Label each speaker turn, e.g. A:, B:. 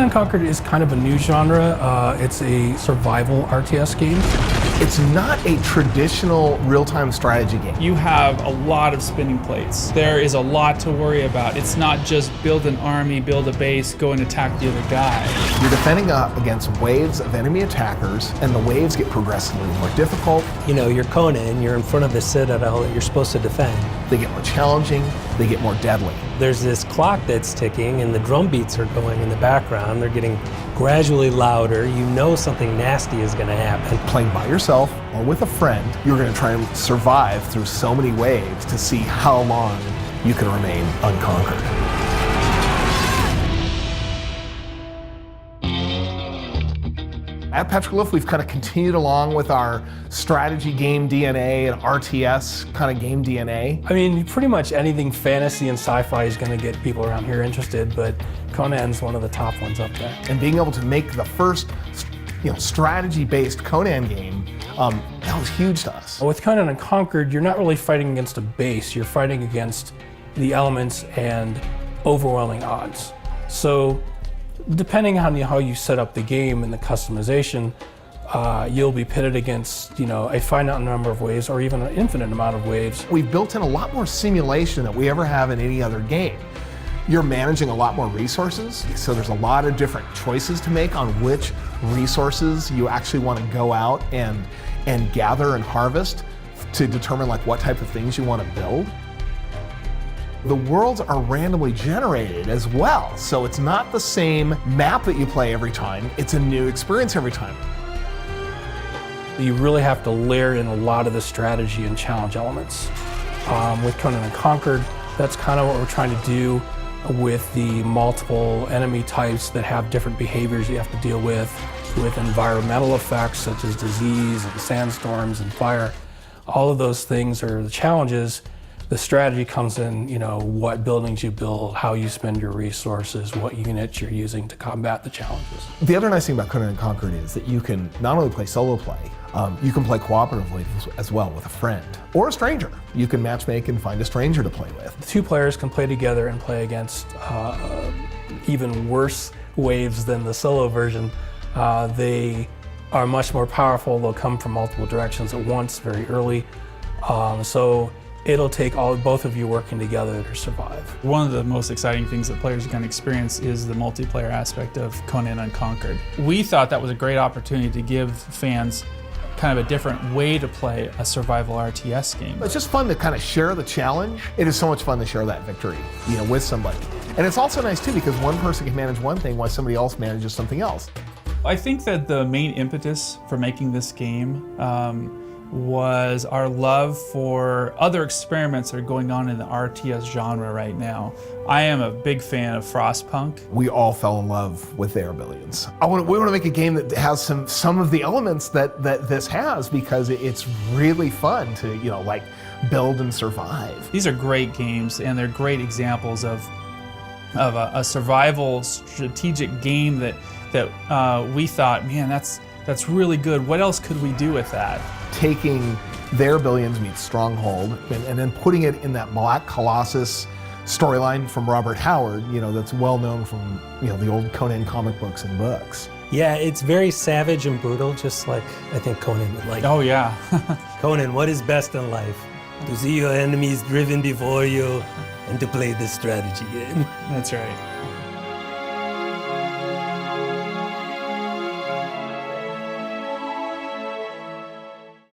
A: Unconquered is kind of a new genre. It's a survival RTS game.
B: It's not a traditional real-time strategy game.
C: You have a lot of spinning plates. There is a lot to worry about. It's not just build an army, build a base, go and attack the other guy.
B: You're defending up against waves of enemy attackers, and the waves get progressively more difficult.
D: You know, you're Conan, you're in front of the citadel that you're supposed to defend.
B: They get more challenging, they get more deadly.
D: There's this clock that's ticking and the drum beats are going in the background. They're getting gradually louder. You know something nasty is going to happen.
B: Playing by yourself or with a friend, you're going to try and survive through so many waves to see how long you can remain unconquered. At Petroglyph, we've kind of continued along with our strategy game DNA and RTS kind of game DNA.
A: I mean, pretty much anything fantasy and sci-fi is going to get people around here interested, but Conan's one of the top ones up there.
B: And being able to make the first, strategy-based Conan game, that was huge to us.
A: With Conan Unconquered, you're not really fighting against a base, you're fighting against the elements and overwhelming odds. So, depending on how you set up the game and the customization, you'll be pitted against, a finite number of waves or even an infinite amount of waves.
B: We've built in a lot more simulation than we ever have in any other game. You're managing a lot more resources, so there's a lot of different choices to make on which resources you actually want to go out and gather and harvest to determine what type of things you want to build. The worlds are randomly generated as well, so it's not the same map that you play every time, it's a new experience every time.
A: You really have to layer in a lot of the strategy and challenge elements. With Conan Unconquered, that's kind of what we're trying to do with the multiple enemy types that have different behaviors you have to deal with environmental effects such as disease and sandstorms and fire. All of those things are the challenges. The strategy comes in, what buildings you build, how you spend your resources, what units you're using to combat the challenges.
B: The other nice thing about Conan Unconquered is that you can not only play solo play, you can play cooperatively as well with a friend or a stranger. You can matchmake and find a stranger to play with.
A: The two players can play together and play against even worse waves than the solo version. They are much more powerful. They'll come from multiple directions at once very early. So it'll take both of you working together to survive.
C: One of the most exciting things that players can experience is the multiplayer aspect of Conan Unconquered. We thought that was a great opportunity to give fans kind of a different way to play a survival RTS game.
B: It's just fun to kind of share the challenge. It is so much fun to share that victory, with somebody. And it's also nice too because one person can manage one thing while somebody else manages something else.
C: I think that the main impetus for making this game was our love for other experiments that are going on in the RTS genre right now. I am a big fan of Frostpunk.
B: We all fell in love with their billions. We want to make a game that has some of the elements that this has because it's really fun to build and survive.
C: These are great games and they're great examples of a survival strategic game that we thought, man, that's really good. What else could we do with that?
B: Taking their billions meets Stronghold and then putting it in that Black Colossus storyline from Robert Howard, that's well known from the old Conan comic books and books.
D: Yeah, it's very savage and brutal, just like I think Conan would like.
C: Oh yeah.
D: Conan, what is best in life? To see your enemies driven before you and to play this strategy game.
C: That's right.